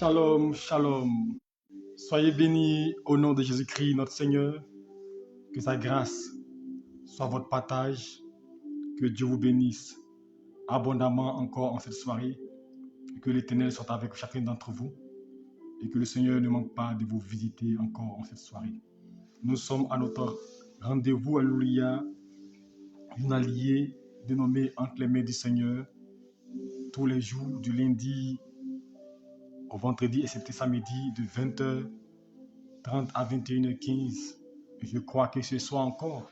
Shalom, shalom. Soyez bénis au nom de Jésus-Christ, notre Seigneur. Que sa grâce soit votre partage. Que Dieu vous bénisse abondamment encore en cette soirée. Et que l'Éternel soit avec chacun d'entre vous. Et que le Seigneur ne manque pas de vous visiter encore en cette soirée. Nous sommes à notre rendez-vous, alléluia, journalier dénommé Entre les mains du Seigneur. Tous les jours, du lundi au vendredi et c'était samedi de 20h30 à 21h15. Je crois que ce soir encore,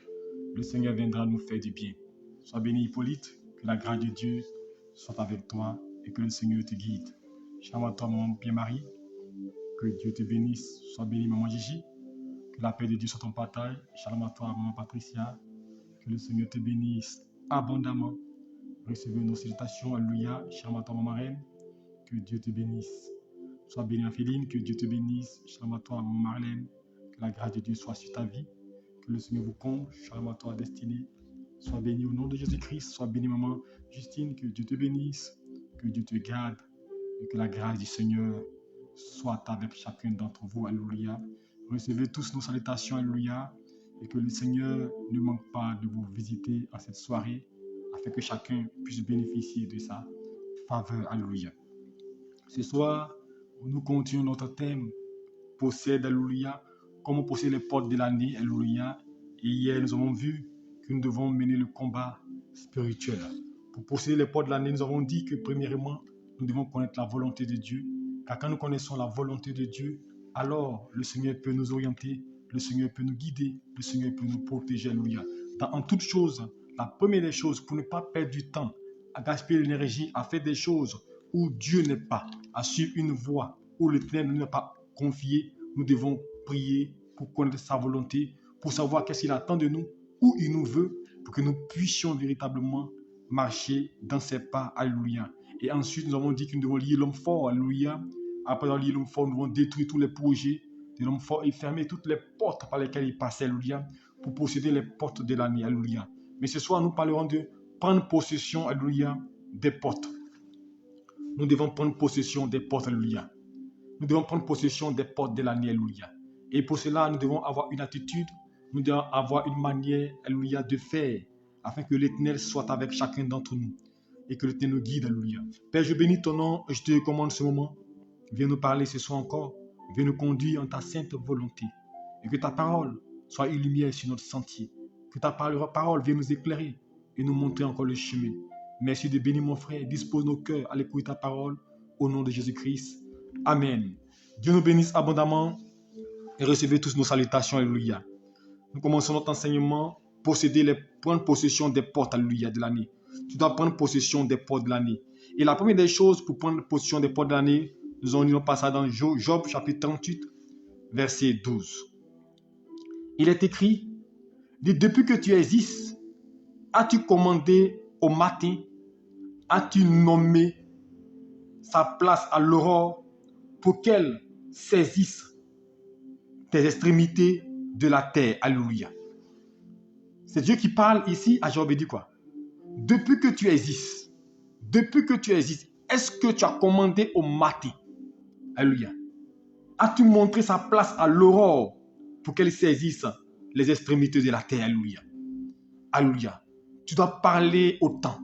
le Seigneur viendra nous faire du bien. Sois béni Hippolyte, que la grâce de Dieu soit avec toi et que le Seigneur te guide. Shalom à toi, maman Pierre-Marie, que Dieu te bénisse. Sois béni, maman Gigi, que la paix de Dieu soit ton partage. Shalom à toi, maman Patricia, que le Seigneur te bénisse abondamment. Recevez nos salutations, alléluia. Shalom à toi, maman Reine, que Dieu te bénisse. Sois béni, Aphéline, que Dieu te bénisse. Shalom à toi, maman Marlène, que la grâce de Dieu soit sur ta vie. Que le Seigneur vous comble. Shalom à toi, Destinée. Sois béni au nom de Jésus-Christ. Sois béni, maman Justine. Que Dieu te bénisse. Que Dieu te garde. Et que la grâce du Seigneur soit avec chacun d'entre vous. Alléluia. Recevez tous nos salutations. Alléluia. Et que le Seigneur ne manque pas de vous visiter en cette soirée afin que chacun puisse bénéficier de sa faveur. Alléluia. Ce soir, nous continuons notre thème. Possède, alléluia. Comment posséder les portes de l'année, alléluia. Et hier, nous avons vu que nous devons mener le combat spirituel. Pour posséder les portes de l'année, nous avons dit que premièrement, nous devons connaître la volonté de Dieu. Car quand nous connaissons la volonté de Dieu, alors le Seigneur peut nous orienter, le Seigneur peut nous guider, le Seigneur peut nous protéger, alléluia. En toutes choses, la première des choses, pour ne pas perdre du temps, à gaspiller l'énergie, à faire des choses où Dieu n'est pas, à suivre une voie où l'Éternel ne nous a pas confié, nous devons prier pour connaître sa volonté, pour savoir qu'est-ce qu'il attend de nous, où il nous veut, pour que nous puissions véritablement marcher dans ses pas, alléluia. Et ensuite, nous avons dit que nous devons lier l'homme fort, alléluia. Après avoir lié l'homme fort, nous devons détruire tous les projets de l'homme fort et fermer toutes les portes par lesquelles il passait, alléluia, pour posséder les portes de l'année, alléluia. Mais ce soir, nous parlerons de prendre possession, alléluia, des portes. Nous devons prendre possession des portes, alléluia. Nous devons prendre possession des portes de l'année, alléluia. Et pour cela, nous devons avoir une attitude, nous devons avoir une manière, alléluia, de faire, afin que l'Éternel soit avec chacun d'entre nous et que l'Éternel nous guide, alléluia. Père, je bénis ton nom et je te recommande ce moment. Viens nous parler ce soir encore. Viens nous conduire en ta sainte volonté. Et que ta parole soit une lumière sur notre sentier. Que ta parole vienne nous éclairer et nous montrer encore le chemin. Merci de bénir mon frère. Dispose nos cœurs à l'écoute de ta parole. Au nom de Jésus-Christ. Amen. Dieu nous bénisse abondamment et recevez tous nos salutations. Alléluia. Nous commençons notre enseignement. Prendre possession des portes, alléluia, de l'année. Tu dois prendre possession des portes de l'année. Et la première des choses pour prendre possession des portes de l'année, nous allons lire ça dans Job chapitre 38, verset 12. Il est écrit, depuis que tu existes, as-tu commandé au matin, as-tu nommé sa place à l'aurore pour qu'elle saisisse tes extrémités de la terre. Alléluia. C'est Dieu qui parle ici à Job et dit quoi? Depuis que tu existes, est-ce que tu as commandé au matin? Alléluia. As-tu montré sa place à l'aurore pour qu'elle saisisse les extrémités de la terre? Alléluia. Alléluia. Tu dois parler au temps.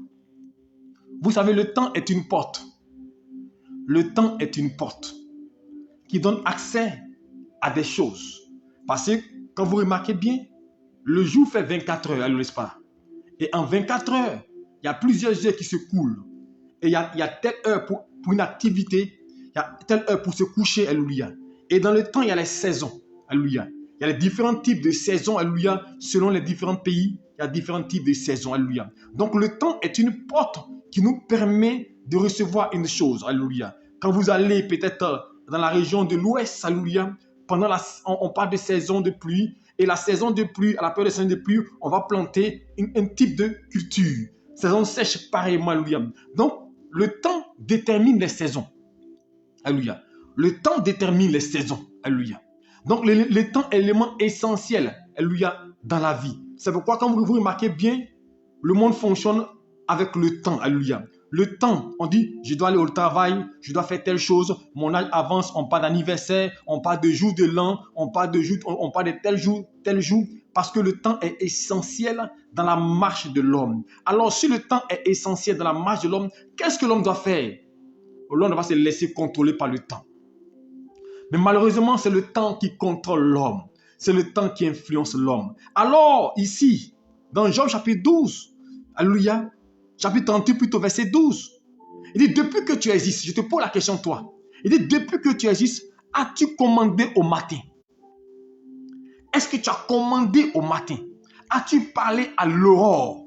Vous savez, le temps est une porte. Le temps est une porte qui donne accès à des choses. Parce que quand vous remarquez bien, le jour fait 24 heures, n'est-ce pas? Et en 24 heures, il y a plusieurs heures qui se coulent. Et il y a telle heure pour une activité, il y a telle heure pour se coucher, alléluia. Et dans le temps, il y a les saisons, alléluia. Il y a les différents types de saisons, alléluia. Selon les différents pays, il y a différents types de saisons, alléluia. Donc le temps est une porte qui nous permet de recevoir une chose, alléluia. Quand vous allez peut-être dans la région de l'Ouest, alléluia, on parle de saison de pluie. Et la saison de pluie, à la période de saison de pluie, on va planter un type de culture. Saison sèche, pareillement, alléluia. Donc, le temps détermine les saisons. Alléluia. Le temps détermine les saisons. Alléluia. Donc, le temps est l'élément essentiel, alléluia, dans la vie. C'est pourquoi, quand vous remarquez bien, le monde fonctionne avec le temps. Alléluia. Le temps, on dit, je dois aller au travail, je dois faire telle chose, mon âge avance, on parle d'anniversaire, on parle de jour de l'an, on parle de tel jour, parce que le temps est essentiel dans la marche de l'homme. Alors, si le temps est essentiel dans la marche de l'homme, qu'est-ce que l'homme doit faire? L'homme doit se laisser contrôler par le temps. Mais malheureusement, c'est le temps qui contrôle l'homme. C'est le temps qui influence l'homme. Alors, ici, dans Job chapitre 12, alléluia, chapitre 38, plutôt verset 12, il dit, depuis que tu existes, je te pose la question toi, il dit, depuis que tu existes, as-tu commandé au matin? Est-ce que tu as commandé au matin? As-tu parlé à l'aurore?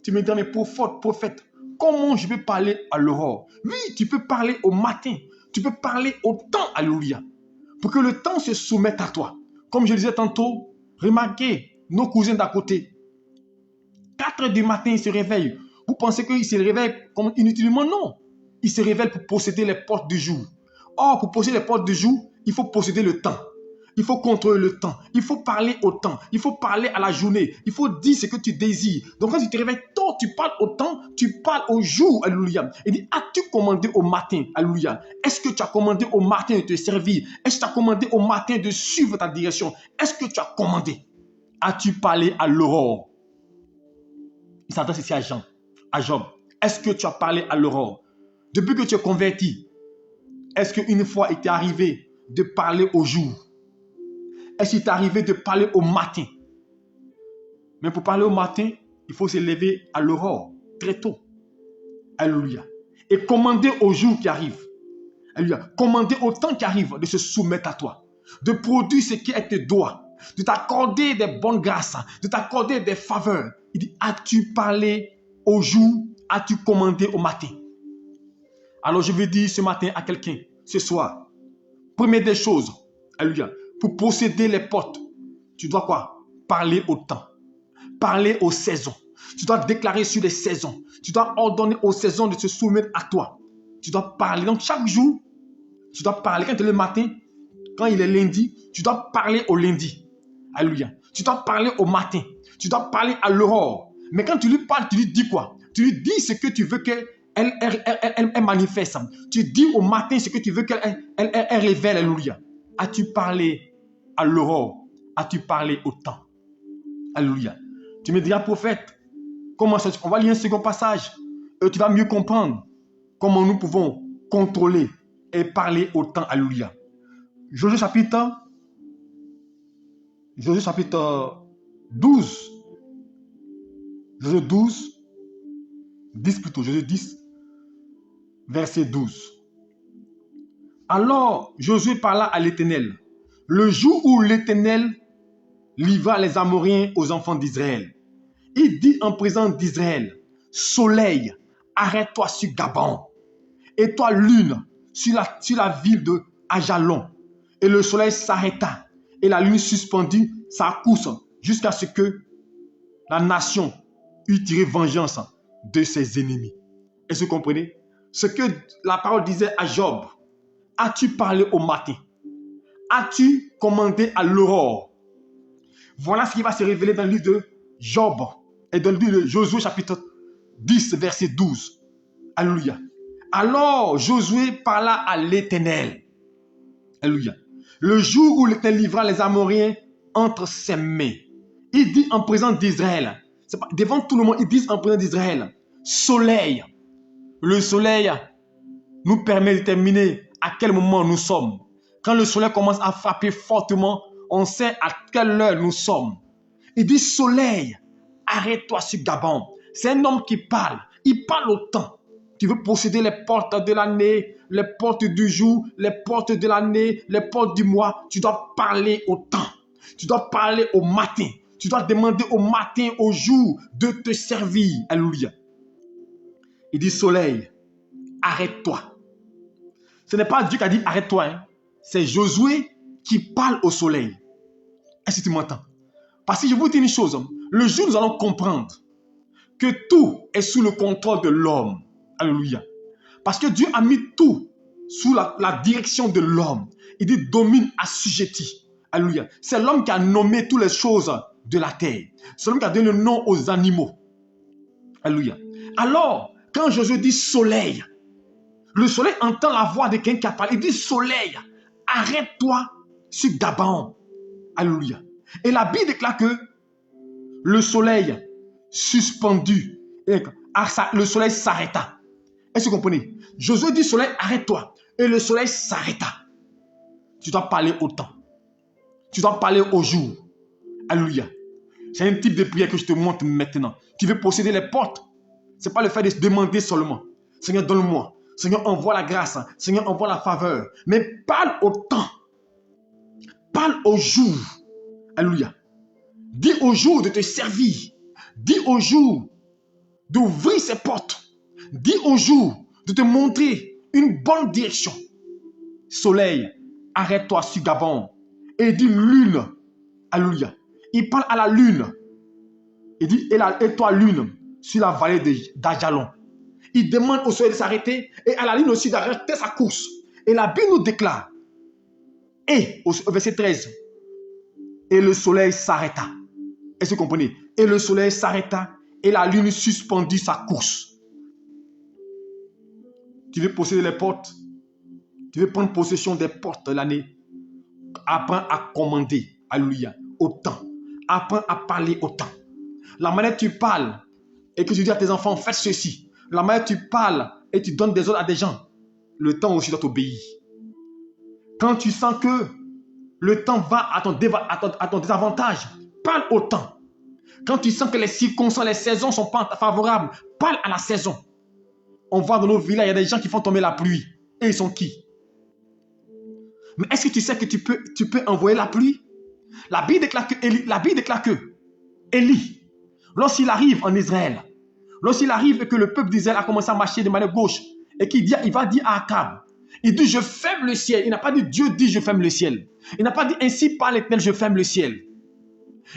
Tu me dis, mais prophète, comment je peux parler à l'aurore? Oui, tu peux parler au matin. Tu peux parler au temps, alléluia, pour que le temps se soumette à toi. Comme je le disais tantôt, remarquez nos cousins d'à côté. 4 heures du matin, ils se réveillent. Vous pensez qu'ils se réveillent comme inutilement? Non. Ils se réveillent pour posséder les portes du jour. Or, pour posséder les portes du jour, il faut posséder le temps. Il faut contrôler le temps. Il faut parler au temps. Il faut parler à la journée. Il faut dire ce que tu désires. Donc, quand tu te réveilles tôt, tu parles au temps, tu parles au jour. Alléluia. Il dit, as-tu commandé au matin? Alléluia. Est-ce que tu as commandé au matin de te servir? Est-ce que tu as commandé au matin de suivre ta direction? Est-ce que tu as commandé? As-tu parlé à l'aurore? Il s'adresse ici à Job. Est-ce que tu as parlé à l'aurore? Depuis que tu es converti, est-ce qu'une fois il t'est arrivé de parler au jour? Est-ce qu'il t'est arrivé de parler au matin? Mais pour parler au matin, il faut se lever à l'aurore, très tôt. Alléluia. Et commander au jour qui arrive. Alléluia. Commander au temps qui arrive de se soumettre à toi. De produire ce qui est tes doigts. De t'accorder des bonnes grâces. De t'accorder des faveurs. Il dit, as-tu parlé au jour? As-tu commandé au matin? Alors je veux dire ce matin à quelqu'un, ce soir, première des choses, alléluia, pour posséder les portes, tu dois quoi? Parler au temps. Parler aux saisons. Tu dois déclarer sur les saisons. Tu dois ordonner aux saisons de se soumettre à toi. Tu dois parler. Donc chaque jour, tu dois parler. Quand tu es le matin, quand il est lundi, tu dois parler au lundi. Alléluia. Tu dois parler au matin. Tu dois parler à l'aurore. Mais quand tu lui parles, tu lui dis quoi? Tu lui dis ce que tu veux qu'elle manifeste. Tu dis au matin ce que tu veux qu'elle révèle. Alléluia. As-tu parlé à l'aurore? As-tu parlé au temps? Alléluia. Tu me diras, prophète, comment ça? On va lire un second passage. Et tu vas mieux comprendre comment nous pouvons contrôler et parler au temps. Alléluia. Josué chapitre 12. Josué 12, 10 plutôt. Josué 10, verset 12. Alors Josué parla à l'Éternel. Le jour où l'Éternel livra les Amoréens aux enfants d'Israël, il dit en présence d'Israël, soleil, arrête-toi sur Gabon, et toi lune, sur la ville de Ajalon. Et le soleil s'arrêta, et la lune suspendit sa course, jusqu'à ce que la nation eût tiré vengeance de ses ennemis. Est-ce que vous comprenez? Ce que la parole disait à Job, as-tu parlé au matin? As-tu commandé à l'aurore? Voilà ce qui va se révéler dans le livre de Job et dans le livre de Josué chapitre 10 verset 12. Alléluia. Alors Josué parla à l'Éternel. Alléluia. Le jour où l'Éternel livra les Amoréens entre ses mains, il dit en présence d'Israël, devant tout le monde, il dit en présence d'Israël, soleil. Le soleil nous permet de déterminer à quel moment nous sommes. Quand le soleil commence à frapper fortement, on sait à quelle heure nous sommes. Il dit, soleil, arrête-toi sur Gabon. C'est un homme qui parle. Il parle au temps. Tu veux posséder les portes de l'année, les portes du jour, les portes de l'année, les portes du mois. Tu dois parler au temps. Tu dois parler au matin. Tu dois demander au matin, au jour, de te servir. Alléluia. Il dit, soleil, arrête-toi. Ce n'est pas Dieu qui a dit arrête-toi. Hein. C'est Josué qui parle au soleil. Est-ce que tu m'entends? Parce que je vous dis une chose. Le jour où nous allons comprendre que tout est sous le contrôle de l'homme. Alléluia. Parce que Dieu a mis tout sous la direction de l'homme. Il dit domine, assujetti. Alléluia. C'est l'homme qui a nommé toutes les choses de la terre. C'est l'homme qui a donné le nom aux animaux. Alléluia. Alors, Quand Josué dit soleil, le soleil entend la voix de quelqu'un qui a parlé. Il dit soleil, arrête-toi sur Gabaon. Alléluia. Et la Bible déclare que le soleil suspendu, le soleil s'arrêta. Est-ce que vous comprenez? Josué dit soleil, arrête-toi. Et le soleil s'arrêta. Tu dois parler au temps. Tu dois parler au jour. Alléluia. C'est un type de prière que je te montre maintenant. Tu veux posséder les portes. Ce n'est pas le fait de demander seulement. Seigneur, donne-moi. Seigneur, envoie la grâce. Seigneur, envoie la faveur. Mais parle au temps. Parle au jour. Alléluia. Dis au jour de te servir. Dis au jour d'ouvrir ses portes. Dis au jour de te montrer une bonne direction. Soleil, arrête-toi sur Gabon. Et dis lune. Alléluia. Il parle à la lune. Il dit, et toi lune, sur la vallée d'Ajalon. Il demande au soleil de s'arrêter et à la lune aussi d'arrêter sa course. Et la Bible nous déclare, et au verset 13, et le soleil s'arrêta. Est-ce que vous comprenez? Et le soleil s'arrêta et la lune suspendit sa course. Tu veux posséder les portes? Tu veux prendre possession des portes de l'année? Apprends à commander. Alléluia. Au temps. Apprends à parler au temps. La manière dont tu parles et que tu dis à tes enfants, faites ceci. La manière dont tu parles et tu donnes des ordres à des gens, le temps aussi doit t'obéir. Quand tu sens que le temps va à ton désavantage, parle au temps. Quand tu sens que les circonstances, les saisons ne sont pas favorables, parle à la saison. On voit dans nos villages, il y a des gens qui font tomber la pluie. Et ils sont qui? Mais est-ce que tu sais que tu peux envoyer la pluie? La Bible déclare que Élie, lorsqu'il arrive en Israël, lorsqu'il arrive et que le peuple d'Israël a commencé à marcher de manière gauche, et qu'il va dire à Akab, il dit je ferme le ciel. Il n'a pas dit Dieu dit je ferme le ciel. Il n'a pas dit ainsi par l'Éternel je ferme le ciel.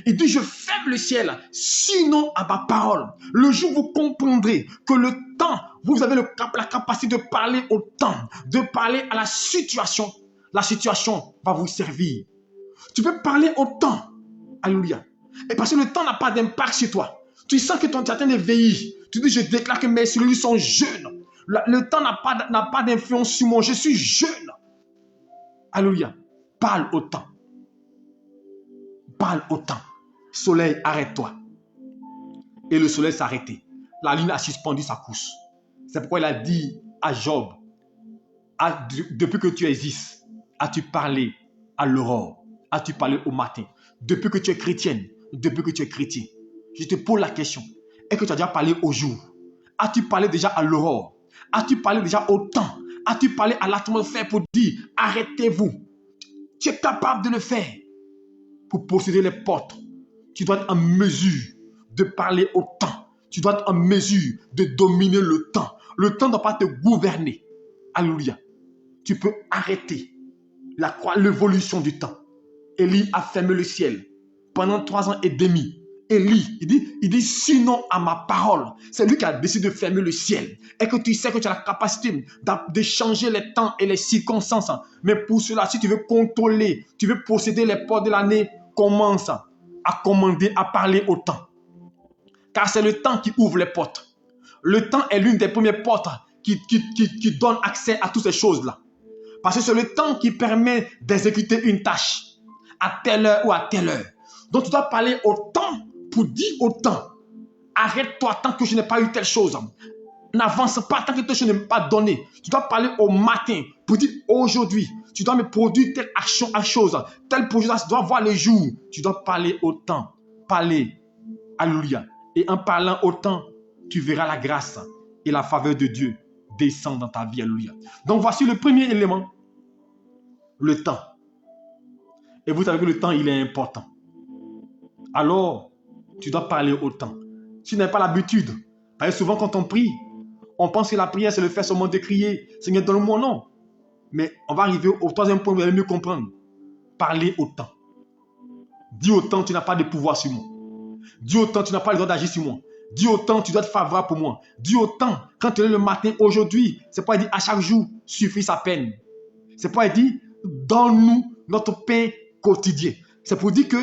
Il dit je ferme le ciel, sinon à ma parole. Le jour où vous comprendrez que le temps, vous avez la capacité de parler au temps, de parler à la situation va vous servir. Tu peux parler au temps. Alléluia. Et parce que le temps n'a pas d'impact sur toi. Tu sens que tu es en train de vieillir. Tu dis je déclare que mes cellules sont jeunes. Le temps n'a pas d'influence sur moi. Je suis jeune. Alléluia. Parle au temps. Parle au temps. Soleil, arrête-toi. Et le soleil s'est arrêté. La lune a suspendu sa course. C'est pourquoi il a dit à Job, depuis que tu existes, as-tu parlé à l'aurore? As-tu parlé au matin? Depuis que tu es chrétienne, depuis que tu es chrétien, je te pose la question. Est-ce que tu as déjà parlé au jour? As-tu parlé déjà à l'aurore? As-tu parlé déjà au temps? As-tu parlé à l'atmosphère pour dire arrêtez-vous? Tu es capable de le faire. Pour posséder les portes, tu dois être en mesure de parler au temps. Tu dois être en mesure de dominer le temps. Le temps ne doit pas te gouverner. Alléluia. Tu peux arrêter l'évolution du temps. Élie a fermé le ciel pendant 3 ans et demi. Élie, il dit sinon à ma parole. C'est lui qui a décidé de fermer le ciel. Et que tu sais que tu as la capacité de changer les temps et les circonstances. Mais pour cela, si tu veux contrôler, tu veux posséder les portes de l'année, commence à commander, à parler au temps. Car c'est le temps qui ouvre les portes. Le temps est l'une des premières portes qui donne accès à toutes ces choses-là. Parce que c'est le temps qui permet d'exécuter une tâche à telle heure ou à telle heure. Donc tu dois parler au temps pour dire au temps. Arrête-toi tant que je n'ai pas eu telle chose. N'avance pas tant que telle chose n'est pas donnée. Tu dois parler au matin pour dire aujourd'hui. Tu dois me produire telle action à chose. Tel projet doit voir le jour. Tu dois parler au temps. Parler. Alléluia. Et en parlant au temps, tu verras la grâce et la faveur de Dieu descendre dans ta vie. Alléluia. Donc voici le premier élément. Le temps. Et vous savez que le temps, il est important. Alors, tu dois parler au temps. Si tu n'as pas l'habitude, parce que souvent quand on prie, on pense que la prière, c'est le fait seulement de crier, Seigneur, donne-moi, non. Mais on va arriver au troisième point, vous allez mieux comprendre. Parler au temps. Dis au temps, tu n'as pas de pouvoir sur moi. Dis au temps, tu n'as pas le droit d'agir sur moi. Dis au temps, tu dois être favorable pour moi. Dis au temps, quand tu es le matin, aujourd'hui, c'est pas dire à chaque jour, suffit sa peine. C'est pas dire, donne-nous notre pain quotidien. C'est pour dire que,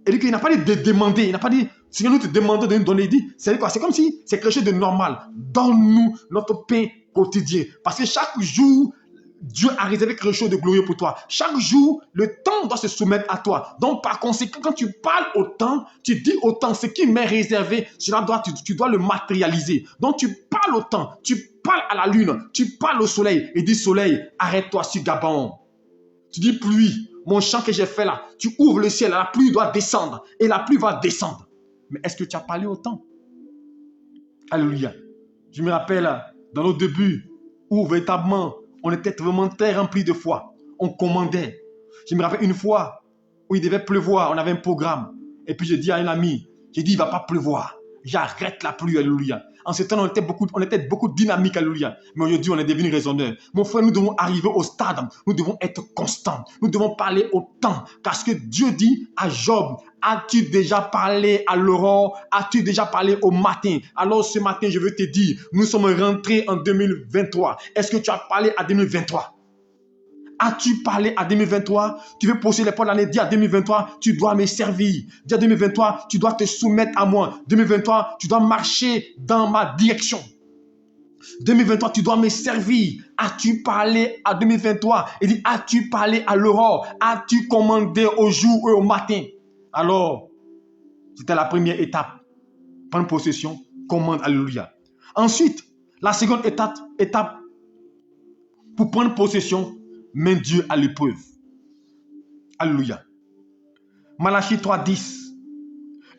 il n'a pas dit de demander, il n'a pas dit, Seigneur, nous te demandons de nous donner. Il dit, c'est quoi? C'est comme si c'est quelque chose de normal. Donne-nous notre pain quotidien. Parce que chaque jour, Dieu a réservé quelque chose de glorieux pour toi. Chaque jour, le temps doit se soumettre à toi. Donc, par conséquent, quand tu parles au temps, tu dis au temps, ce qui m'est réservé, tu dois le matérialiser. Donc, tu parles au temps, tu parles à la lune, tu parles au soleil et dis, soleil, arrête-toi sur Gabaon. Tu dis, pluie, mon chant que j'ai fait là, tu ouvres le ciel, la pluie doit descendre et la pluie va descendre. Mais est-ce que tu as parlé au temps? Alléluia. Je me rappelle, dans nos débuts, où véritablement, on était vraiment très remplis de foi. On commandait. Je me rappelle une fois où il devait pleuvoir, on avait un programme. Et puis je dis à un ami, j'ai dit, il ne va pas pleuvoir. J'arrête la pluie, alléluia. En ce temps, on était beaucoup dynamique, alléluia. Mais aujourd'hui, on est devenu raisonneur. Mon frère, nous devons arriver au stade. Nous devons être constants. Nous devons parler au temps. Parce que Dieu dit à Job, as-tu déjà parlé à l'aurore? As-tu déjà parlé au matin? Alors ce matin, je veux te dire, nous sommes rentrés en 2023. Est-ce que tu as parlé à 2023? As-tu parlé à 2023? Tu veux pousser les portes de l'année? Dis à 2023, tu dois me servir. Dis à 2023, tu dois te soumettre à moi. 2023, tu dois marcher dans ma direction. 2023, tu dois me servir. As-tu parlé à 2023? Et dis, as-tu parlé à l'aurore? As-tu commandé au jour et au matin? Alors, c'était la première étape. Prendre possession, commande, alléluia. Ensuite, la seconde étape pour prendre possession, mets Dieu à l'épreuve. Alléluia. Malachie 3:10.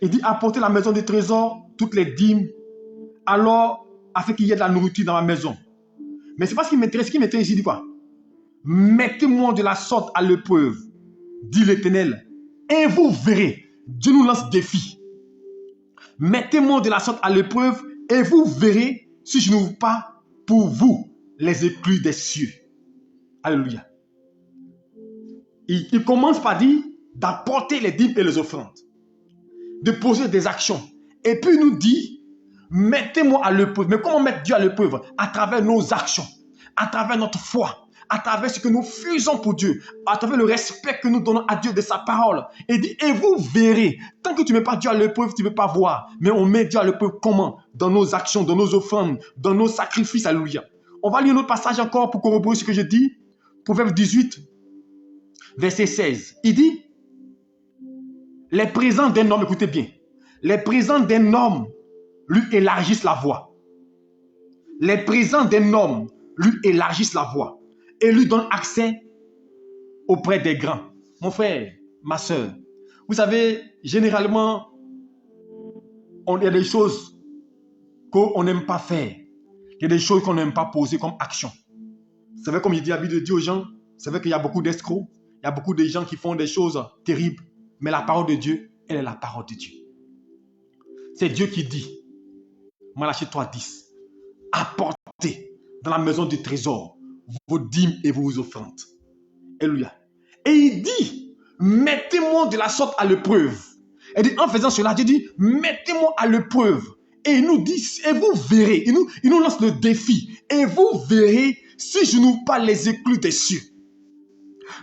Il dit, apportez la maison du trésor, toutes les dîmes, alors, afin qu'il y ait de la nourriture dans ma maison. Mais ce n'est pas ce qui m'intéresse. Ce qui m'intéresse ici, dit quoi? Mettez-moi de la sorte à l'épreuve, dit l'Éternel, et vous verrez. Dieu nous lance défi. Mettez-moi de la sorte à l'épreuve, et vous verrez si je n'ouvre pas pour vous les écluses des cieux. Alléluia. Il commence par dire d'apporter les dîmes et les offrandes, de poser des actions. Et puis il nous dit, mettez-moi à l'épreuve. Mais comment mettre Dieu à l'épreuve? À travers nos actions, à travers notre foi, à travers ce que nous faisons pour Dieu, à travers le respect que nous donnons à Dieu de sa parole. Et dit, et vous verrez. Tant que tu ne mets pas Dieu à l'épreuve, tu ne peux pas voir. Mais on met Dieu à l'épreuve comment? Dans nos actions, dans nos offrandes, dans nos sacrifices. Alléluia. On va lire un autre passage encore pour corroborer ce que je dis. Proverbe 18, verset 16. Il dit, les présents d'un homme, écoutez bien, les présents d'un homme lui élargissent la voie. Les présents d'un homme lui élargissent la voie et lui donnent accès auprès des grands. Mon frère, ma soeur, vous savez, généralement, il y a des choses qu'on n'aime pas faire. Il y a des choses qu'on n'aime pas poser comme action. Vous savez, comme je dis l'habitude de dire aux gens, c'est vrai qu'il y a beaucoup d'escrocs, il y a beaucoup de gens qui font des choses terribles, mais la parole de Dieu, elle est la parole de Dieu. C'est Dieu qui dit, Malachie 3:10, apportez dans la maison du trésor vos dîmes et vos offrandes. Alléluia. Et il dit, mettez-moi de la sorte à l'épreuve. Et dit, en faisant cela, Dieu dit, mettez-moi à l'épreuve. Et il nous dit, et vous verrez, il nous lance le défi, et vous verrez si je n'ouvre pas les écluses des cieux.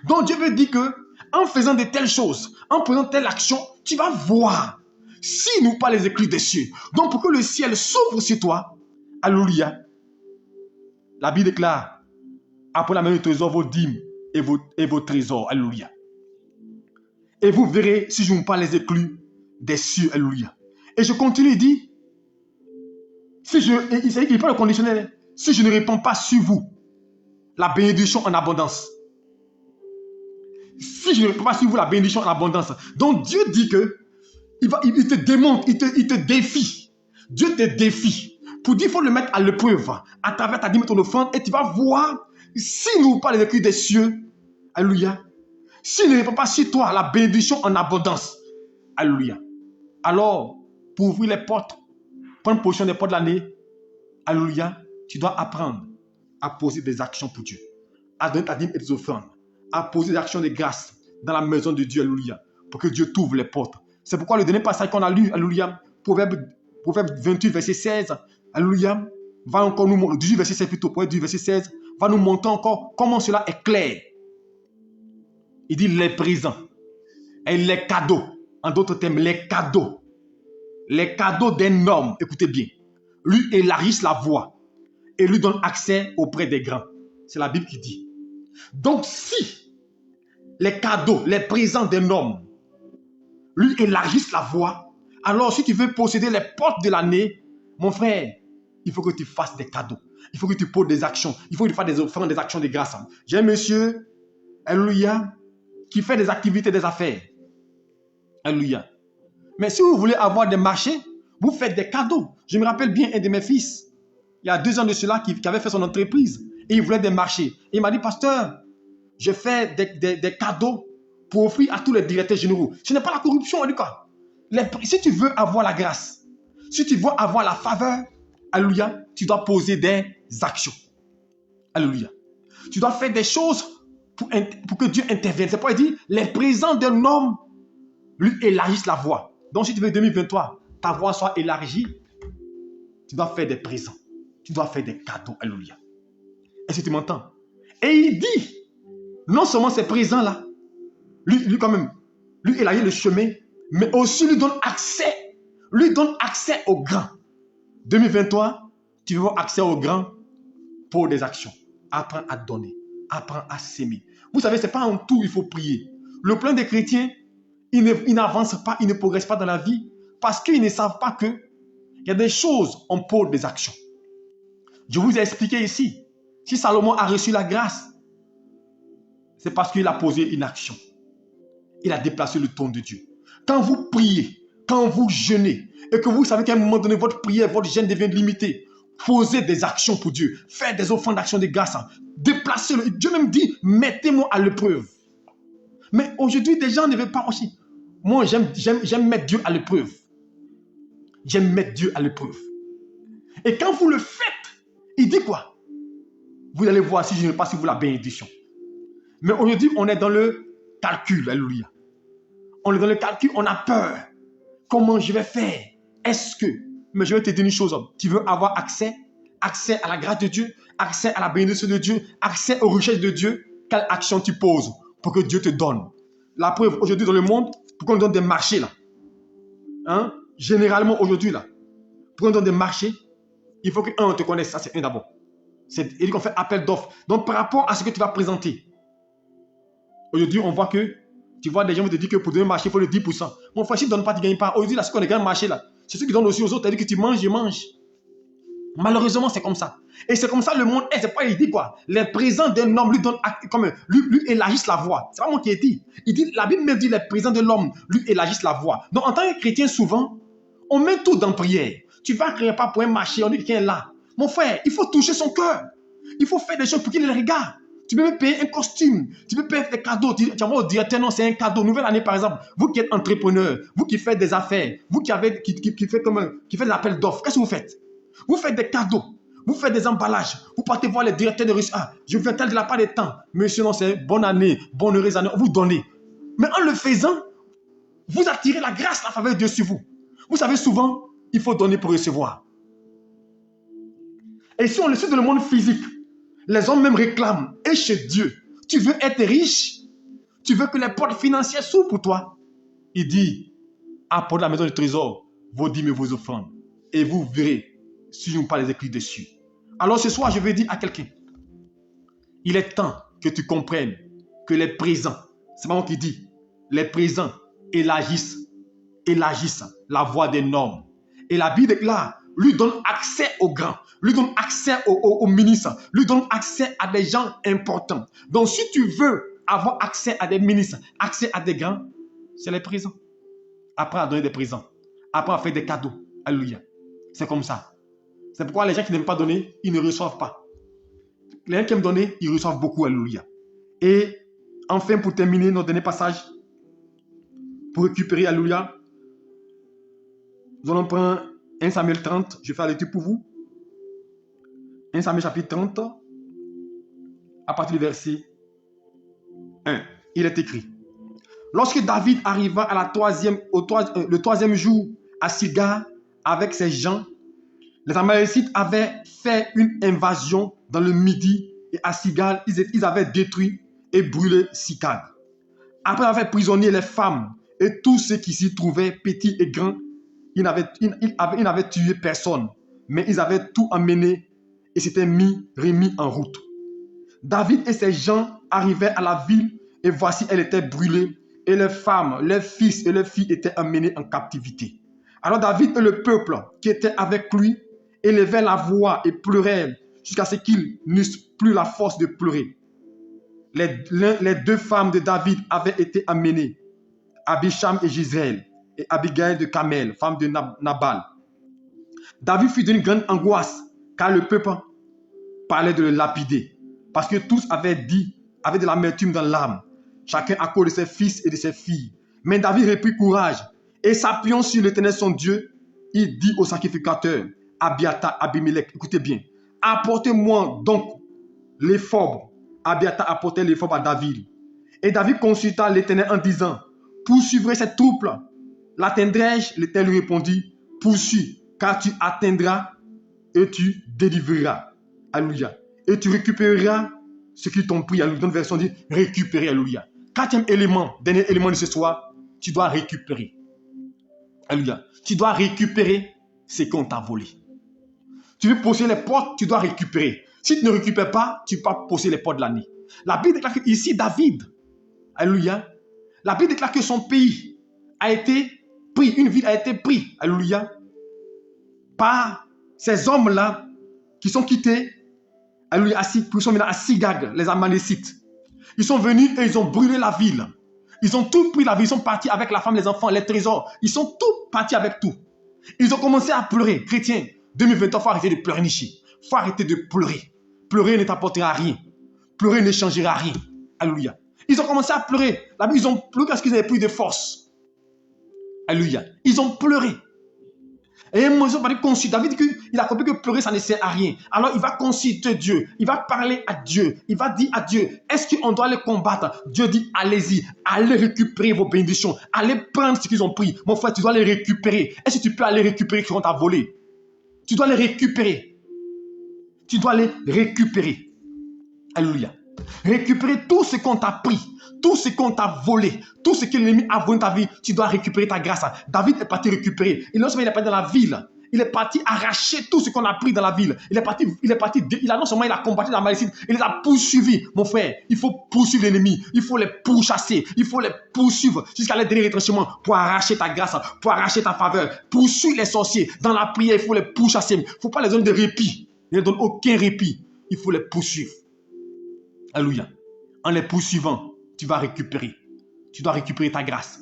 Donc Dieu veut dire que, en faisant de telles choses, en prenant telle action, tu vas voir s'il n'ouvre pas les écluses des cieux. Donc pour que le ciel s'ouvre sur toi, alléluia, la Bible déclare, après la main du trésor, vos dîmes et vos trésors, alléluia. Et vous verrez si je n'ouvre pas les écluses des cieux, alléluia. Et je continue, il dit, il prend le conditionnel, si je ne réponds pas sur vous, la bénédiction en abondance. Si je ne réponds pas sur vous, la bénédiction en abondance. Donc Dieu dit que il te démontre, il te défie. Dieu te défie. Pour dire, il faut le mettre à l'épreuve à travers ta dîme et ton offrande et tu vas voir s'il n'ouvre pas les écluses des cieux. Alléluia. S'il ne répond pas sur toi la bénédiction en abondance. Alléluia. Alors, pour ouvrir les portes, prendre possession des portes de l'année, alléluia, tu dois apprendre à poser des actions pour Dieu. À donner ta dîme et tes offrandes. À poser des actions de grâce dans la maison de Dieu, alléluia. Pour que Dieu t'ouvre les portes. C'est pourquoi le dernier passage qu'on a lu, alléluia, Proverbe 28, verset 16, alléluia, va encore nous montrer, 18, verset 16 plutôt, Proverbe 18, verset 16, va nous montrer encore comment cela est clair. Il dit les présents et les cadeaux. En d'autres termes, les cadeaux les cadeaux d'un homme, écoutez bien, lui élargissent la voie et lui donnent accès auprès des grands. C'est la Bible qui dit. Donc si les cadeaux, les présents d'un homme lui élargissent la voie, alors si tu veux posséder les portes de l'année, mon frère, il faut que tu fasses des cadeaux. Il faut que tu poses des actions. Il faut que tu fasses des offrandes, des actions de grâce. J'ai un monsieur, alléluia, qui fait des activités, des affaires. Alléluia. Mais si vous voulez avoir des marchés, vous faites des cadeaux. Je me rappelle bien un de mes fils, il y a 2 ans de cela, qui avait fait son entreprise et il voulait des marchés. Et il m'a dit, pasteur, je fais des cadeaux pour offrir à tous les directeurs généraux. Ce n'est pas la corruption, en tout cas. Si tu veux avoir la grâce, si tu veux avoir la faveur, alléluia, tu dois poser des actions. Alléluia. Tu dois faire des choses pour que Dieu intervienne. C'est pourquoi il dit, les présents d'un homme lui élargissent la voie. Donc si tu veux 2023, ta voie soit élargie, tu dois faire des présents. Tu dois faire des cadeaux. Alléluia. Est-ce que tu m'entends? Et il dit, non seulement ces présents-là, lui quand même, lui élargit le chemin, mais aussi lui donne accès aux grands. 2023, tu veux avoir accès aux grands pour des actions. Apprends à donner, apprends à s'aimer. Vous savez, ce n'est pas en tout il faut prier. Le plein des chrétiens, ils n'avancent pas, ils ne progressent pas dans la vie parce qu'ils ne savent pas qu'il y a des choses, on pose des actions. Je vous ai expliqué ici, si Salomon a reçu la grâce, c'est parce qu'il a posé une action. Il a déplacé le ton de Dieu. Quand vous priez, quand vous jeûnez, et que vous savez qu'à un moment donné, votre prière, votre jeûne devient limité, posez des actions pour Dieu. Faites des offrandes d'action de grâce. Déplacez-le. Dieu même dit, mettez-moi à l'épreuve. Mais aujourd'hui, des gens ne veulent pas aussi. Moi, j'aime mettre Dieu à l'épreuve. J'aime mettre Dieu à l'épreuve. Et quand vous le faites, il dit quoi? Vous allez voir si je n'ai pas sur vous la bénédiction. Mais aujourd'hui, on est dans le calcul. Alléluia. On est dans le calcul, on a peur. Comment je vais faire? Est-ce que... Mais je vais te dire une chose. Tu veux avoir accès à la grâce de Dieu, accès à la bénédiction de Dieu, accès aux richesses de Dieu. Quelle action tu poses pour que Dieu te donne? La preuve, aujourd'hui dans le monde, pour qu'on donne des marchés là. Hein? Généralement aujourd'hui là, pour qu'on donne des marchés, il faut qu'un te connaisse. Ça, c'est un d'abord. Il dit qu'on fait appel d'offres. Donc, par rapport à ce que tu vas présenter, aujourd'hui, on voit que, tu vois, des gens vont te dire que pour donner un marché, il faut le 10%. Mon frère, si tu ne donnes pas, tu ne gagnes pas. Aujourd'hui, là, ce qu'on est grand marché, là, c'est ceux qui donnent aussi aux autres. C'est-à-dire que tu manges, je mange. Malheureusement, c'est comme ça. Et c'est comme ça le monde est. C'est pas, il dit quoi? Les présents d'un homme lui donnent, comme, lui élargissent la voie. C'est pas moi qui ai dit. Il dit, la Bible me dit, les présents de l'homme lui élargissent la voie. Donc, en tant que chrétien, souvent, on met tout dans la prière. Tu vas créer pas pour un marché, on dit quelqu'un est là. Mon frère, il faut toucher son cœur. Il faut faire des choses pour qu'il les regarde. Tu peux me payer un costume, tu peux payer des cadeaux. Tu vas au directeur, non, c'est un cadeau. Nouvelle année, par exemple, vous qui êtes entrepreneur, vous qui faites des affaires, vous qui faites des appels d'offres, qu'est-ce que vous faites? Vous faites des cadeaux, vous faites des emballages, vous partez voir les directeurs de Russie. Ah, je viens tel de la part des temps. Monsieur, non, c'est bonne année, bonne heureuse année, vous donnez. Mais en le faisant, vous attirez la grâce, la faveur de Dieu sur vous. Vous savez, souvent, il faut donner pour recevoir. Et si on le sait dans le monde physique, les hommes même réclament. Et chez Dieu, tu veux être riche? Tu veux que les portes financières s'ouvrent pour toi? Il dit, apportez la maison du trésor, vos dîmes et vos offrandes. Et vous verrez si je n'ai pas les écrits dessus. Alors ce soir, je vais dire à quelqu'un, il est temps que tu comprennes que les présents, c'est pas moi qui dis, les présents élargissent la voie des normes. Et la Bible déclare, lui donne accès aux grands, lui donne accès aux ministres, lui donne accès à des gens importants. Donc si tu veux avoir accès à des ministres, accès à des grands, c'est les présents. Apprends à donner des présents. Apprends à faire des cadeaux. Alléluia. C'est comme ça. C'est pourquoi les gens qui n'aiment pas donner, ils ne reçoivent pas. Les gens qui aiment donner, ils reçoivent beaucoup. Alléluia. Et enfin, pour terminer notre dernier passage, pour récupérer, alléluia, nous allons prendre 1 Samuel 30. Je vais faire la lecture pour vous. 1 Samuel chapitre 30, à partir du verset 1. Il est écrit. Lorsque David arriva à le troisième jour à Silgar avec ses gens, les Amalécites avaient fait une invasion dans le Midi et à Silgar, ils avaient détruit et brûlé Siklag. Après avoir fait prisonnier les femmes et tous ceux qui s'y trouvaient, petits et grands, Ils n'avaient tué personne, mais ils avaient tout emmené et s'étaient remis en route. David et ses gens arrivaient à la ville et voici, elle était brûlée et leurs femmes, leurs fils et leurs filles étaient emmenés en captivité. Alors David et le peuple qui était avec lui élevaient la voix et pleuraient jusqu'à ce qu'ils n'eussent plus la force de pleurer. Les deux femmes de David avaient été emmenées, Abisham et Gisèle, et Abigail de Carmel, femme de Nabal. David fut d'une grande angoisse, car le peuple parlait de le lapider, parce que tous avaient de l'amertume dans l'âme, chacun à cause de ses fils et de ses filles. Mais David reprit courage, et s'appuyant sur l'Éternel son Dieu, il dit au sacrificateur, Abiathar, Abimelech, écoutez bien, apportez-moi donc l'éphod. Abiathar apportait l'éphod à David. Et David consulta l'Éternel en disant, poursuivrai cette troupe, l'atteindrai-je? L'Éternel lui répondit, poursuis, car tu atteindras et tu délivreras. Alléluia. Et tu récupéreras ce qu'ils t'ont pris. Alléluia. Dans une version dit, récupérer. Alléluia. Quatrième élément, dernier élément de ce soir, tu dois récupérer. Alléluia. Tu dois récupérer ce qu'on t'a volé. Tu veux posséder les portes, tu dois récupérer. Si tu ne récupères pas, tu ne peux pas posséder les portes de l'année. La Bible déclare que ici, David, alléluia, la Bible déclare que son pays a été pris, une ville a été prise, alléluia, par ces hommes-là qui sont quittés, alléluia, ils sont venus à Sigag, les Amalécites. Ils sont venus et ils ont brûlé la ville. Ils ont tout pris la ville, ils sont partis avec la femme, les enfants, les trésors. Ils sont tout partis avec tout. Ils ont commencé à pleurer. Chrétiens, 2023, il faut arrêter de pleurnicher. Il faut arrêter de pleurer. Pleurer ne t'apportera rien. Pleurer ne changera rien. Alléluia. Ils ont commencé à pleurer. Ils ont pleuré parce qu'ils n'avaient plus de force. Alléluia. Ils ont pleuré. Et ils ont consulté. David dit qu'il a compris que pleurer, ça ne sert à rien. Alors il va consulter Dieu. Il va parler à Dieu. Il va dire à Dieu, est-ce qu'on doit les combattre? Dieu dit, allez-y. Allez récupérer vos bénédictions. Allez prendre ce qu'ils ont pris. Mon frère, tu dois les récupérer. Est-ce que tu peux aller récupérer ce qu'on t'a volé? Tu dois les récupérer. Tu dois les récupérer. Alléluia. Récupérer tout ce qu'on t'a pris, tout ce qu'on t'a volé, tout ce que l'ennemi a volé dans ta vie, tu dois récupérer ta grâce. David est parti récupérer. Et non seulement il est parti dans la ville, il est parti arracher tout ce qu'on a pris dans la ville. Il a non seulement il a combattu la malédiction, il les a poursuivis. Mon frère, il faut poursuivre l'ennemi, il faut les pourchasser, il faut les poursuivre jusqu'à leur dernier retranchement pour arracher ta grâce, pour arracher ta faveur. Poursuivre les sorciers dans la prière, il faut les pourchasser. Il ne faut pas les donner de répit. Il ne donne aucun répit. Il faut les poursuivre. Alléluia. En les poursuivant, tu vas récupérer. Tu dois récupérer ta grâce.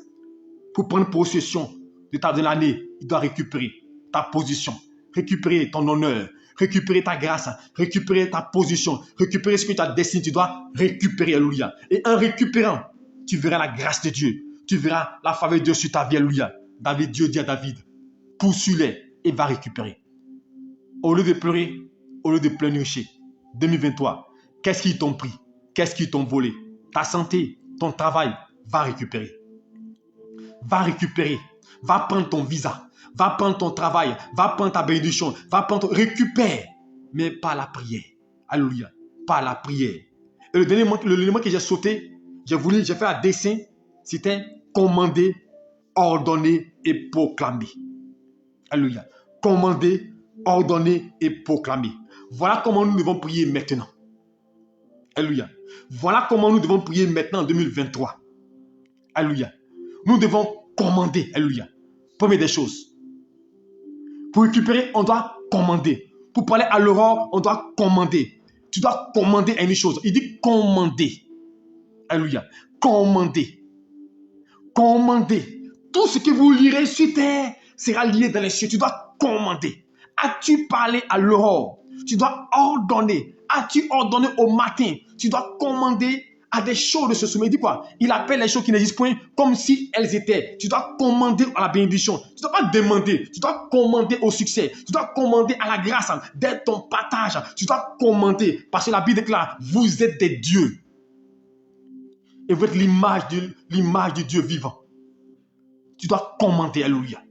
Pour prendre possession de l'année, tu dois récupérer ta position, récupérer ton honneur, récupérer ta grâce, récupérer ta position, récupérer ce que tu as destiné. Tu dois récupérer. Alléluia. Et en récupérant, tu verras la grâce de Dieu. Tu verras la faveur de Dieu sur ta vie. Alléluia. Dieu dit à David, poursuis-les et va récupérer. Au lieu de pleurer, au lieu de pleurnicher, 2023, qu'est-ce qu'ils t'ont pris? Qu'est-ce qu'ils t'ont volé? Ta santé, ton travail, va récupérer. Va récupérer. Va prendre ton visa. Va prendre ton travail. Va prendre ta bénédiction. Va prendre récupère. Mais pas la prière. Alléluia. Pas la prière. Et l'élément que j'ai sauté, j'ai fait un dessin, c'était commander, ordonner et proclamer. Alléluia. Commander, ordonner et proclamer. Voilà comment nous devons prier maintenant. Alléluia. Voilà comment nous devons prier maintenant en 2023. Alléluia. Nous devons commander. Alléluia. Première des choses. Pour récupérer, on doit commander. Pour parler à l'aurore, on doit commander. Tu dois commander à une chose. Il dit commander. Alléluia. Commander. Commander. Tout ce que vous lirez sur terre sera lié dans les cieux. Tu dois commander. As-tu parlé à l'aurore? Tu dois ordonner. As-tu ordonné au matin? Tu dois commander à des choses de se soumettre. Il dit quoi? Il appelle les choses qui n'existent point comme si elles étaient. Tu dois commander à la bénédiction. Tu ne dois pas demander. Tu dois commander au succès. Tu dois commander à la grâce d'être ton partage. Tu dois commander parce que la Bible déclare, vous êtes des dieux. Et vous êtes l'image de Dieu vivant. Tu dois commander, alléluia.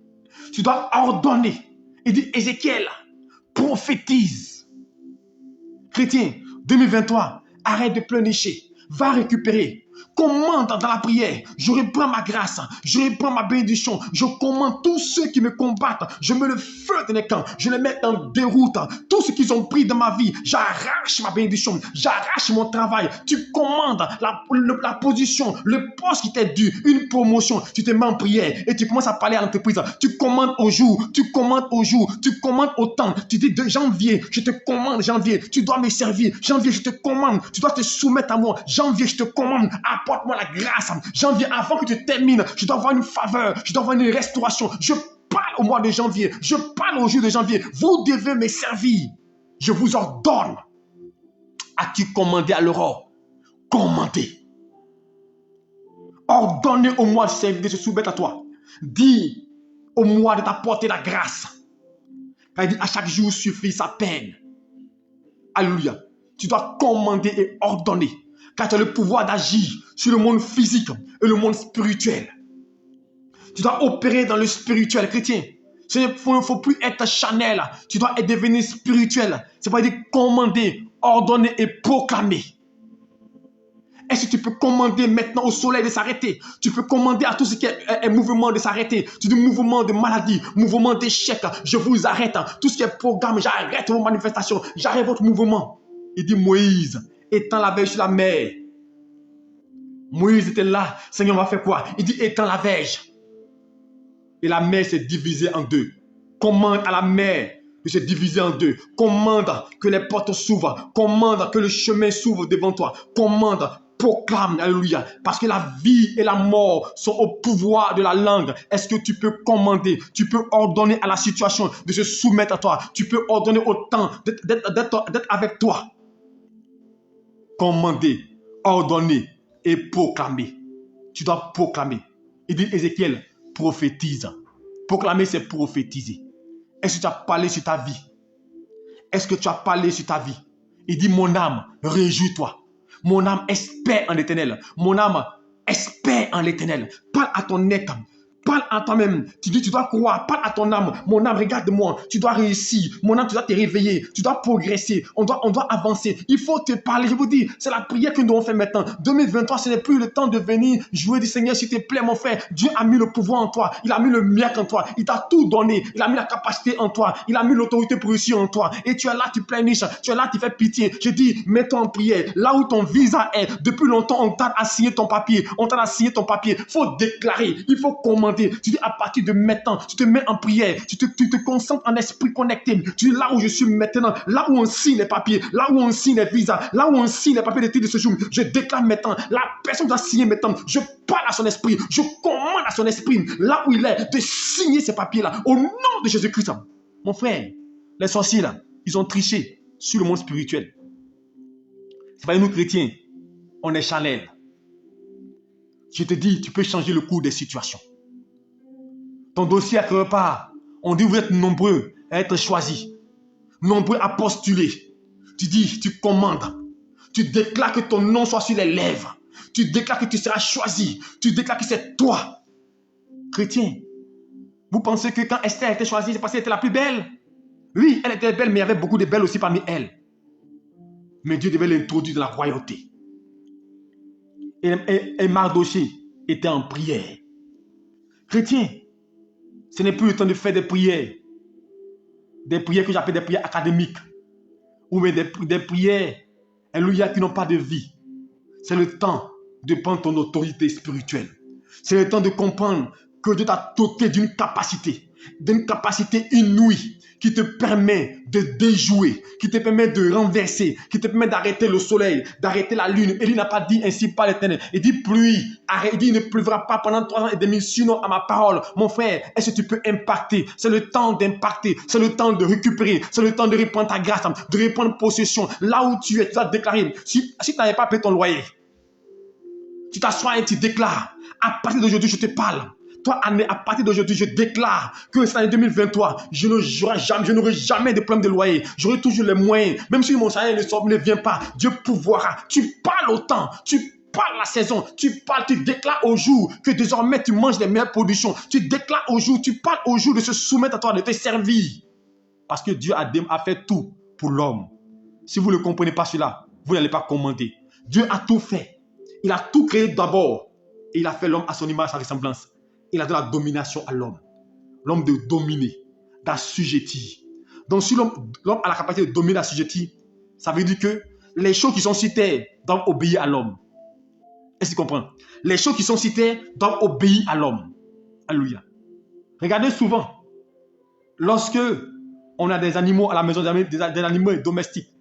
Tu dois ordonner. Il dit, Ézéchiel, prophétise. Chrétien, 2023, arrête de pleurnicher. Va récupérer. commande dans la prière. Je reprends ma grâce. Je reprends ma bénédiction. Je commande tous ceux qui me combattent. Je mets le feu dans les camps. Je les mets en déroute. Tout ce qu'ils ont pris dans ma vie, j'arrache ma bénédiction. J'arrache mon travail. Tu commandes la position, le poste qui t'est dû, une promotion. Tu te mets en prière et tu commences à parler à l'entreprise. Tu commandes au jour. Tu commandes au jour. Tu commandes au temps. Tu dis de janvier, je te commande janvier. Tu dois me servir. Janvier, je te commande. Tu dois te soumettre à moi. Janvier, je te commande. Apporte-moi la grâce. Janvier, avant que tu termines, je dois avoir une faveur. Je dois avoir une restauration. Je parle au mois de janvier. Je parle au jour de janvier. Vous devez me servir. Je vous ordonne. As-tu commandé à l'aurore? Commandez. Ordonnez au mois de se soumettre à toi. Dis au mois de t'apporter la grâce. Car il dit à chaque jour suffit sa peine. Alléluia. Tu dois commander et ordonner. Car tu as le pouvoir d'agir sur le monde physique et le monde spirituel. Tu dois opérer dans le spirituel, chrétien. Il ne faut plus être charnel. Tu dois devenir spirituel. C'est pas dire commander, ordonner et proclamer. Est-ce que tu peux commander maintenant au soleil de s'arrêter? Tu peux commander à tout ce qui est mouvement de s'arrêter. Tu dis mouvement de maladie, mouvement d'échec. Je vous arrête. Tout ce qui est programme, j'arrête vos manifestations. J'arrête votre mouvement. Il dit Moïse, étends la verge sur la mer. Moïse était là. Seigneur, on va faire quoi? Il dit étends la verge. Et la mer s'est divisée en deux. Commande à la mer de se diviser en deux. Commande que les portes s'ouvrent. Commande que le chemin s'ouvre devant toi. Commande, proclame, alléluia. Parce que la vie et la mort sont au pouvoir de la langue. Est-ce que tu peux commander? Tu peux ordonner à la situation de se soumettre à toi. Tu peux ordonner au temps d'être avec toi. Commander, ordonner et proclamer. Tu dois proclamer. Il dit Ézéchiel, prophétise. Proclamer, c'est prophétiser. Est-ce que tu as parlé sur ta vie? Est-ce que tu as parlé sur ta vie? Il dit, mon âme, réjouis-toi. Mon âme espère en l'Éternel. Mon âme espère en l'Éternel. Parle à ton être. Parle à toi-même. Tu dis, tu dois croire. Parle à ton âme. Mon âme, regarde-moi. Tu dois réussir. Mon âme, tu dois te réveiller. Tu dois progresser. On doit avancer. Il faut te parler. Je vous dis, c'est la prière que nous devons faire maintenant. 2023, ce n'est plus le temps de venir jouer du Seigneur, s'il te plaît, mon frère. Dieu a mis le pouvoir en toi. Il a mis le miracle en toi. Il t'a tout donné. Il a mis la capacité en toi. Il a mis l'autorité pour réussir en toi. Et tu es là, tu pleiniches. Tu es là, tu fais pitié. Je dis, mets-toi en prière. Là où ton visa est, depuis longtemps, on t'a assigné ton papier. On t'a assigné ton papier. Il faut déclarer. Il faut commander. Tu dis à partir de maintenant, tu te mets en prière, tu te concentres en esprit connecté. Tu dis là où je suis maintenant, là où on signe les papiers, là où on signe les visas, là où on signe les papiers de titre de séjour. Je déclare maintenant, la personne doit signer maintenant. Je parle à son esprit, je commande à son esprit, là où il est, de signer ces papiers-là, au nom de Jésus-Christ. Mon frère, les sorciers là, ils ont triché sur le monde spirituel. C'est pas nous chrétiens, on est charnel. Je te dis, tu peux changer le cours des situations. Ton dossier à quelque part, on dit vous êtes nombreux à être choisis, nombreux à postuler. Tu dis, tu commandes, tu déclares que ton nom soit sur les lèvres, tu déclares que tu seras choisi, tu déclares que c'est toi. Chrétien, vous pensez que quand Esther a été choisie, c'est parce qu'elle était la plus belle? Oui, elle était belle, mais il y avait beaucoup de belles aussi parmi elles. Mais Dieu devait l'introduire dans la royauté. Et Mardoché était en prière. Chrétien, ce n'est plus le temps de faire des prières que j'appelle des prières académiques, ou mais des prières, alléluia, qui n'ont pas de vie. C'est le temps de prendre ton autorité spirituelle. C'est le temps de comprendre que Dieu t'a doté d'une capacité inouïe, qui te permet de déjouer, qui te permet de renverser, qui te permet d'arrêter le soleil, d'arrêter la lune. Et il n'a pas dit ainsi par l'Éternel. Il dit pluie, arrête, il dit il ne pleuvra pas pendant 3 ans et demi, sinon à ma parole. Mon frère, est-ce que tu peux impacter? C'est le temps d'impacter, c'est le temps de récupérer, c'est le temps de reprendre ta grâce, de reprendre possession. Là où tu es, tu dois déclarer. Si tu n'avais pas payé ton loyer, tu t'assois et tu déclares. À partir d'aujourd'hui, je te parle. Toi, à partir d'aujourd'hui, je déclare que cette année 2023, je n'aurai jamais de problème de loyer. J'aurai toujours les moyens. Même si mon salaire ne vient pas, Dieu pourvoira. Tu parles au temps, tu parles la saison, tu déclares au jour que désormais tu manges les meilleures productions. Tu déclares au jour, tu parles au jour de se soumettre à toi, de te servir. Parce que Dieu a fait tout pour l'homme. Si vous ne comprenez pas cela, vous n'allez pas commander. Dieu a tout fait. Il a tout créé d'abord. Et il a fait l'homme à son image, à sa ressemblance. Il a donné la domination à l'homme. L'homme de dominer, d'assujettir. Donc si l'homme a la capacité de dominer, d'assujettir, ça veut dire que les choses qui sont sur terre doivent obéir à l'homme. Est-ce que tu comprends? Les choses qui sont sur terre doivent obéir à l'homme. Alléluia. Regardez souvent, lorsque on a des animaux à la maison, des animaux domestiques,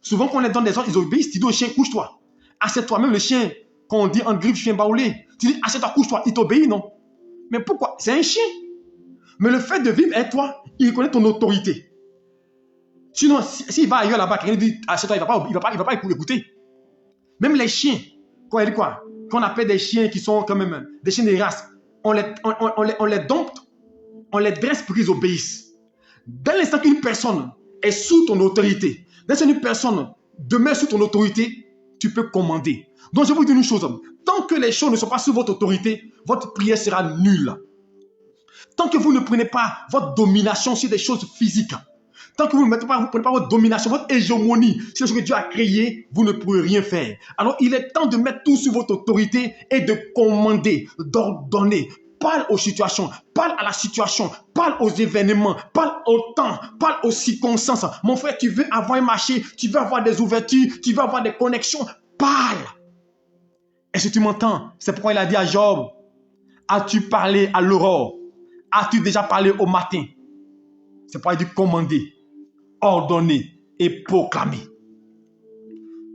souvent quand on les donne des ordres, ils obéissent. Tu dis au chien, couche-toi. Assieds-toi. Même le chien, quand on dit en griffe, chien baoulé, tu dis, assieds-toi, couche-toi. Il t'obéit, non? Mais pourquoi? C'est un chien. Mais le fait de vivre avec toi, il connaît ton autorité. Sinon, s'il va ailleurs là-bas, quelqu'un dit, assieds-toi, il va pas écouter. Même les chiens, quand on dit quoi? Quand on appelle des chiens qui sont quand même des chiens de race, on les dompte, on les dresse pour qu'ils obéissent. Dès l'instant qu'une personne est sous ton autorité, dès l'instant qu'une personne demeure sous ton autorité, tu peux commander. Donc je vous dis une chose, tant que les choses ne sont pas sous votre autorité, votre prière sera nulle. Tant que vous ne prenez pas votre domination sur des choses physiques, tant que vous ne prenez pas votre domination, votre hégémonie sur ce que Dieu a créé, vous ne pourrez rien faire. Alors il est temps de mettre tout sur votre autorité et de commander, d'ordonner. Parle aux situations, parle à la situation, parle aux événements, parle au temps, parle aux circonstances. Mon frère, tu veux avoir un marché, tu veux avoir des ouvertures, tu veux avoir des connexions, parle. Est-ce que tu m'entends? C'est pourquoi il a dit à Job, as-tu parlé à l'aurore? As-tu déjà parlé au matin? C'est pourquoi il dit commander, ordonner et proclamer.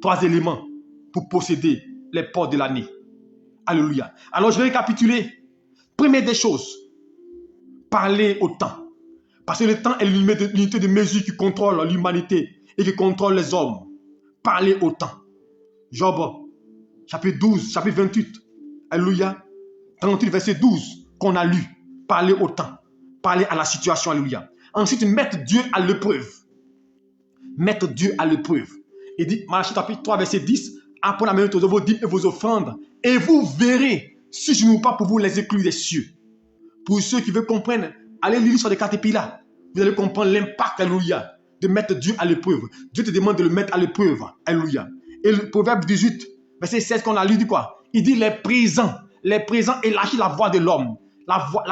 3 éléments pour posséder les portes de l'année. Alléluia. Alors je vais récapituler. Première des choses, parler au temps. Parce que le temps est l'unité de mesure qui contrôle l'humanité et qui contrôle les hommes. Parler au temps. Job, chapitre 12, chapitre 28. Alléluia. 38, verset 12, qu'on a lu. Parler au temps. Parler à la situation. Alléluia. Ensuite, mettre Dieu à l'épreuve. Mettre Dieu à l'épreuve. Il dit, Malachie chapitre 3, verset 10, apprenez à mettre vos dîmes et vos offrandes, et vous verrez si je n'ouvre pas pour vous les éclus des cieux. Pour ceux qui veulent comprendre, allez lire sur les 4 pays là. Vous allez comprendre l'impact, alléluia, de mettre Dieu à l'épreuve. Dieu te demande de le mettre à l'épreuve, alléluia. Et le proverbe 18, verset 16 qu'on a lu, dit quoi? Il dit les présents élargissent la voix de l'homme.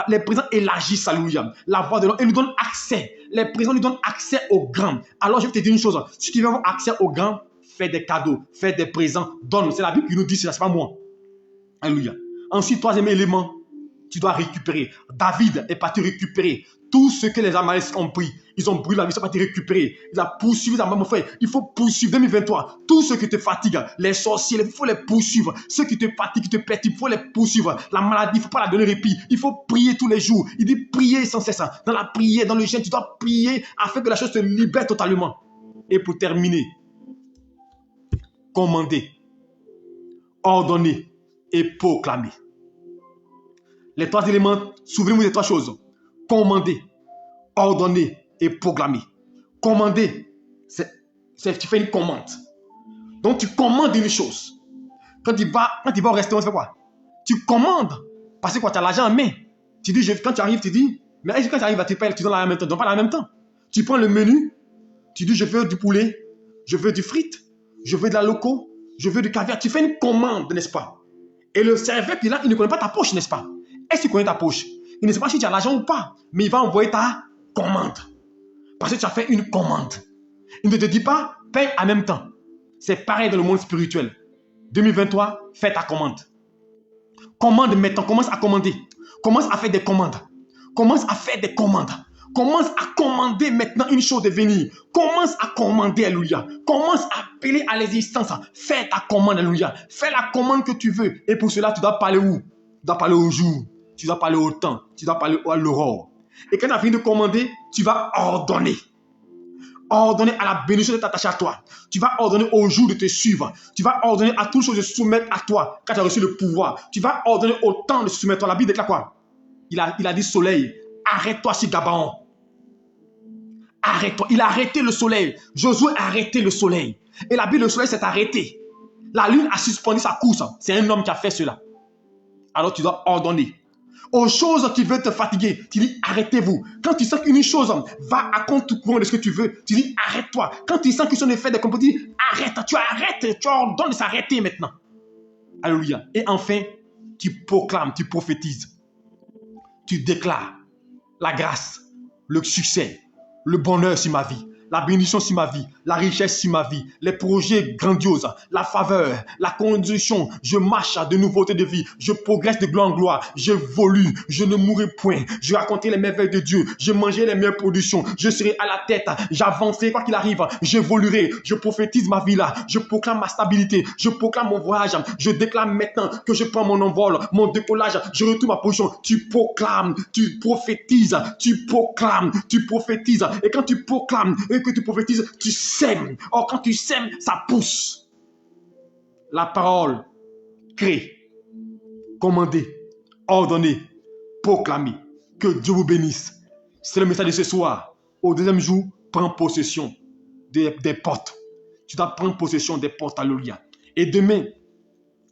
Les présents élargissent, alléluia, la voix de l'homme et lui donnent accès. Les présents lui donnent accès aux grands. Alors je vais te dire une chose, si tu veux avoir accès aux grands, fais des cadeaux, fais des présents, donne. C'est la Bible qui nous dit ça, c'est pas moi. Alléluia. Ensuite, 3e élément, tu dois récupérer. David est parti récupérer tout ce que les Amalécites ont pris. Ils ont brûlé la vie, ils sont partis récupérer. Il a poursuivi, mon frère. Il faut poursuivre. 2023, tout ce qui te fatigue, les sorciers, il faut les poursuivre. Ceux qui te fatiguent, qui te perturbent, il faut les poursuivre. La maladie, il ne faut pas la donner répit. Il faut prier tous les jours. Il dit prier sans cesse. Dans la prière, dans le jeûne, tu dois prier afin que la chose te libère totalement. Et pour terminer, commander, ordonner et proclamer. Les 3 éléments, souvenez-vous des 3 choses. Commander, ordonner et proclamer. Commander, c'est tu fais une commande. Donc tu commandes une chose. Quand tu vas au restaurant, tu fais quoi? Tu commandes. Parce que quand tu as l'argent en main, tu dis, quand tu arrives, tu dis, mais quand tu arrives à te payer, tu donnes en même temps. Tu donnes pas en même temps. Tu prends le menu, tu dis, je veux du poulet, je veux du frites, je veux de la loco, je veux du caviar. Tu fais une commande, n'est-ce pas? Et le serveur qui est là, il ne connaît pas ta poche, n'est-ce pas? Est-ce qu'il connaît ta poche? Il ne sait pas si tu as l'argent ou pas, mais il va envoyer ta commande. Parce que tu as fait une commande. Il ne te dit pas, paye en même temps. C'est pareil dans le monde spirituel. 2023, fais ta commande. Commande maintenant, commence à commander. Commence à faire des commandes. Commence à faire des commandes. Commence à commander maintenant une chose de venir. Commence à commander, alléluia. Commence à appeler à l'existence. Fais ta commande, alléluia. Fais la commande que tu veux. Et pour cela, tu dois parler où? Tu dois parler au jour. Tu dois parler au temps. Tu dois parler à l'aurore. Et quand tu as fini de commander, tu vas ordonner. Ordonner à la bénédiction de t'attacher à toi. Tu vas ordonner au jour de te suivre. Tu vas ordonner à toutes choses de se soumettre à toi quand tu as reçu le pouvoir. Tu vas ordonner au temps de se soumettre à toi. La Bible déclare quoi? Il a dit soleil, arrête-toi sur Gabaon. Arrête-toi. Il a arrêté le soleil. Josué a arrêté le soleil. Et la Bible, le soleil s'est arrêté. La lune a suspendu sa course. C'est un homme qui a fait cela. Alors tu dois ordonner. Aux choses qui veulent te fatiguer, tu dis arrêtez-vous. Quand tu sens qu'une chose va à contre-courant de ce que tu veux, tu dis arrête-toi. Quand tu sens que son effet de comportement, tu dis arrête, tu arrêtes, tu ordonnes de s'arrêter maintenant. Alléluia. Et enfin, tu proclames, tu prophétises. Tu déclares la grâce, le succès, le bonheur sur ma vie, la bénédiction sur ma vie, la richesse sur ma vie, les projets grandioses, la faveur, la condition. Je marche à de nouveautés de vie. Je progresse de gloire en gloire. J'évolue. Je ne mourrai point. Je raconterai les merveilles de Dieu. Je mangerai les meilleures productions. Je serai à la tête. J'avancerai quoi qu'il arrive. J'évoluerai. Je prophétise ma vie là. Je proclame ma stabilité. Je proclame mon voyage. Je déclare maintenant que je prends mon envol, mon décollage. Je retourne ma position. Tu proclames, tu prophétises, tu proclames, tu prophétises. Et quand tu proclames et que tu prophétises, tu sèmes. Or, quand tu sèmes, ça pousse. La parole crée, commander, ordonner, proclamer. Que Dieu vous bénisse. C'est le message de ce soir. Au deuxième jour, prends possession des portes. Tu dois prendre possession des portes. Alléluia. Et demain,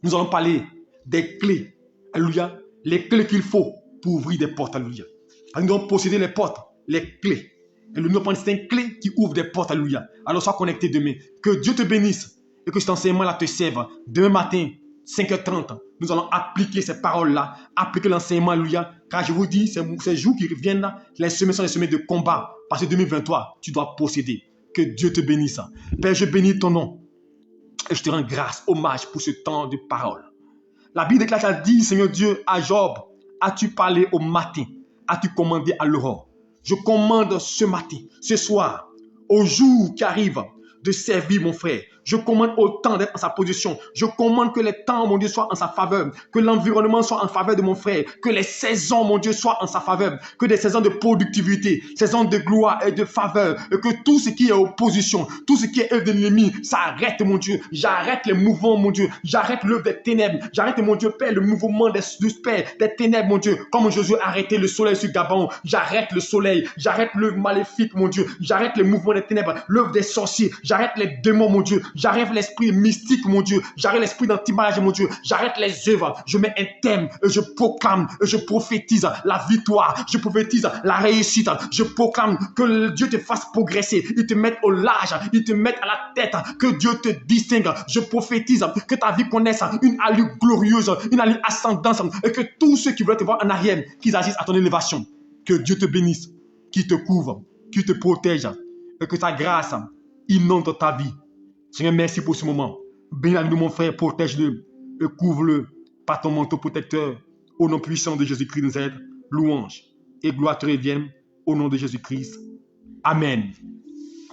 nous allons parler des clés. Alléluia. Les clés qu'il faut pour ouvrir des portes. Alléluia. Nous devons posséder les portes, les clés. Et nous devons prendre ces clés qui ouvrent des portes. Alléluia. Alors sois connecté demain. Que Dieu te bénisse et que cet enseignement-là te serve. Demain matin, 5h30, nous allons appliquer ces paroles-là, appliquer l'enseignement. Alléluia. Car je vous dis, ces jours qui reviennent là, les semaines sont les semaines de combat. Parce que 2023, tu dois posséder. Que Dieu te bénisse. Père, je bénis ton nom. Et je te rends grâce, hommage pour ce temps de parole. La Bible déclare, ça dit, Seigneur Dieu, à Job, as-tu parlé au matin? As-tu commandé à l'aurore? Je commande ce matin, ce soir, au jour qui arrive, de servir mon frère. Je commande au temps d'être en sa position. Je commande que les temps, mon Dieu, soient en sa faveur. Que l'environnement soit en faveur de mon frère. Que les saisons, mon Dieu, soient en sa faveur. Que des saisons de productivité, saisons de gloire et de faveur. Et que tout ce qui est opposition, tout ce qui est œuvre de l'ennemi, s'arrête, mon Dieu. J'arrête les mouvements, mon Dieu. J'arrête l'œuvre des ténèbres. J'arrête, mon Dieu, Père, le mouvement des ténèbres, mon Dieu. Comme Josué a arrêté le soleil sur Gabon. J'arrête le soleil. J'arrête l'œuvre maléfique, mon Dieu. J'arrête les mouvements des ténèbres. L'œuvre des sorciers. J'arrête les démons, mon Dieu. J'arrête l'esprit mystique, mon Dieu. J'arrête l'esprit d'antimage, mon Dieu. J'arrête les œuvres. Je mets un thème et je proclame, et je prophétise la victoire. Je prophétise la réussite. Je proclame que Dieu te fasse progresser. Il te mette au large. Il te mette à la tête. Que Dieu te distingue. Je prophétise que ta vie connaisse une allure glorieuse, une allure ascendante, et que tous ceux qui veulent te voir en arrière, qu'ils agissent à ton élévation. Que Dieu te bénisse, qu'il te couvre, qu'il te protège, et que ta grâce inonde ta vie. Seigneur, merci pour ce moment. Bénis-le, mon frère, protège-le et couvre-le par ton manteau protecteur. Au nom puissant de Jésus-Christ, nous aide. Louange et gloire te reviennent au nom de Jésus-Christ. Amen.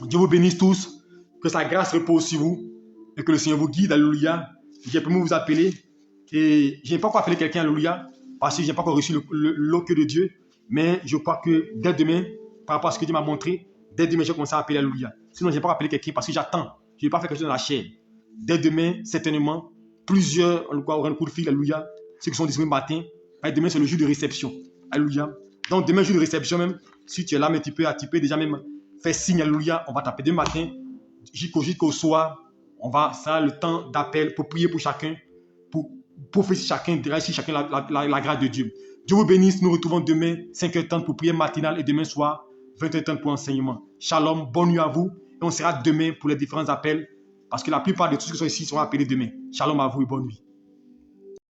Dieu vous bénisse tous. Que sa grâce repose sur vous et que le Seigneur vous guide. Alléluia. J'ai pu vous appeler et je n'ai pas encore appelé quelqu'un. Alléluia. Parce que je n'ai pas encore reçu l'occueil de Dieu. Mais je crois que dès demain, par rapport à ce que Dieu m'a montré, dès demain, je vais commencer à appeler. Alléluia. Sinon, je n'ai pas appelé quelqu'un parce que j'attends. Je ne vais pas faire quelque chose dans la chair. Dès demain, certainement, plusieurs auront un coup de fil. Alléluia. Ceux qui sont disponibles matin. Demain, c'est le jour de réception. Alléluia. Donc, demain, jour de réception même, si tu es là, mais tu peux déjà même faire signe. Alléluia. On va taper demain matin jusqu'au soir. On va, ça a le temps d'appel pour prier pour chacun, pour prophétiser chacun, réussir chacun la grâce de Dieu. Dieu vous bénisse. Nous retrouvons demain, 5h30 pour prière matinale et demain soir, 20h30 pour enseignement. Shalom, bonne nuit à vous. Et on sera demain pour les différents appels parce que la plupart de tous ceux qui sont ici seront appelés demain. Shalom à vous et bonne nuit.